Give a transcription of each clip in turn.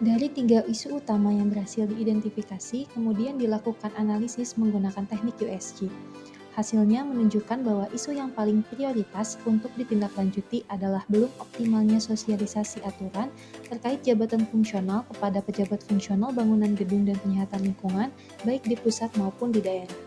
Dari 3 isu utama yang berhasil diidentifikasi, kemudian dilakukan analisis menggunakan teknik USG. Hasilnya menunjukkan bahwa isu yang paling prioritas untuk ditindaklanjuti adalah belum optimalnya sosialisasi aturan terkait jabatan fungsional kepada pejabat fungsional bangunan gedung dan penyihatan lingkungan, baik di pusat maupun di daerah.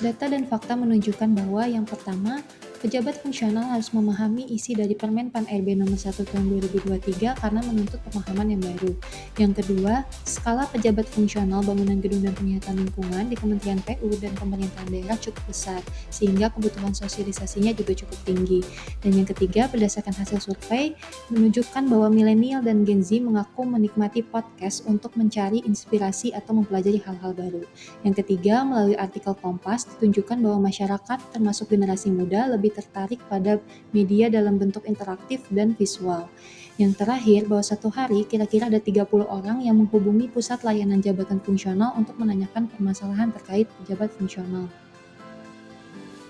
Data dan fakta menunjukkan bahwa yang pertama, pejabat fungsional harus memahami isi dari Permen Pan RB nomor 1 tahun 2023 karena menuntut pemahaman yang baru. Yang kedua, skala pejabat fungsional bangunan gedung dan penyihatan lingkungan di Kementerian PU dan pemerintahan daerah cukup besar, sehingga kebutuhan sosialisasinya juga cukup tinggi. Dan yang ketiga, berdasarkan hasil survei, menunjukkan bahwa milenial dan Gen Z mengaku menikmati podcast untuk mencari inspirasi atau mempelajari hal-hal baru. Yang ketiga, melalui artikel Kompas, ditunjukkan bahwa masyarakat termasuk generasi muda lebih tertarik pada media dalam bentuk interaktif dan visual. Yang terakhir, bahwa satu hari kira-kira ada 30 orang yang menghubungi pusat layanan jabatan fungsional untuk menanyakan permasalahan terkait pejabat fungsional.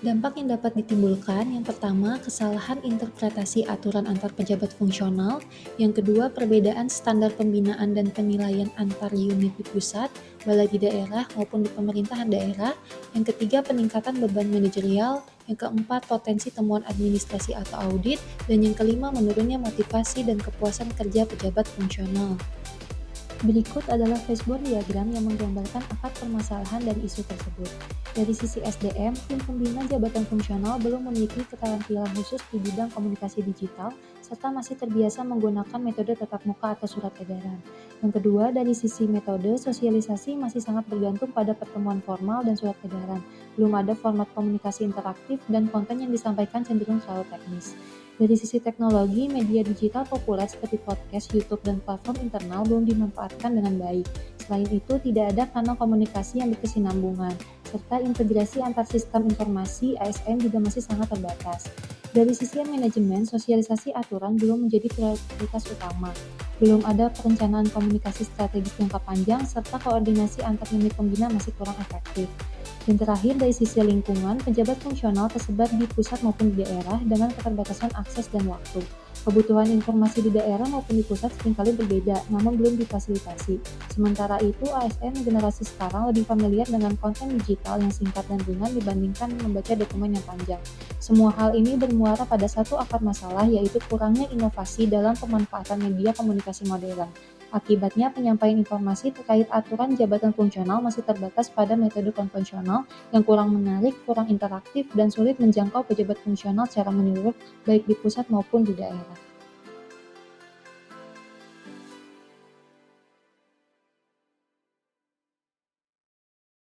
Dampak yang dapat ditimbulkan, yang pertama, kesalahan interpretasi aturan antar pejabat fungsional, yang kedua, perbedaan standar pembinaan dan penilaian antar unit di pusat, balai di daerah maupun di pemerintahan daerah, yang ketiga, peningkatan beban manajerial, yang keempat, potensi temuan administrasi atau audit, dan yang kelima, menurunnya motivasi dan kepuasan kerja pejabat fungsional. Berikut adalah flashboard diagram yang menggambarkan akar permasalahan dari isu tersebut. Dari sisi SDM, tim pembina jabatan fungsional belum memiliki keterampilan khusus di bidang komunikasi digital, serta masih terbiasa menggunakan metode tatap muka atau surat edaran. Yang kedua, dari sisi metode, sosialisasi masih sangat bergantung pada pertemuan formal dan surat edaran. Belum ada format komunikasi interaktif dan konten yang disampaikan cenderung terlalu teknis. Dari sisi teknologi, media digital populer seperti podcast, YouTube, dan platform internal belum dimanfaatkan dengan baik. Selain itu, tidak ada kanal komunikasi yang berkesinambungan, serta integrasi antar sistem informasi ASN juga masih sangat terbatas. Dari sisi manajemen, sosialisasi aturan belum menjadi prioritas utama. Belum ada perencanaan komunikasi strategis jangka panjang, serta koordinasi antar unit pembina masih kurang efektif. Dan terakhir, dari sisi lingkungan, pejabat fungsional tersebar di pusat maupun di daerah dengan keterbatasan akses dan waktu. Kebutuhan informasi di daerah maupun di pusat seringkali berbeda, namun belum difasilitasi. Sementara itu, ASN generasi sekarang lebih familiar dengan konten digital yang singkat dan ringan dibandingkan membaca dokumen yang panjang. Semua hal ini bermuara pada satu akar masalah, yaitu kurangnya inovasi dalam pemanfaatan media komunikasi modern. Akibatnya, penyampaian informasi terkait aturan jabatan fungsional masih terbatas pada metode konvensional yang kurang menarik, kurang interaktif, dan sulit menjangkau pejabat fungsional secara menyeluruh, baik di pusat maupun di daerah.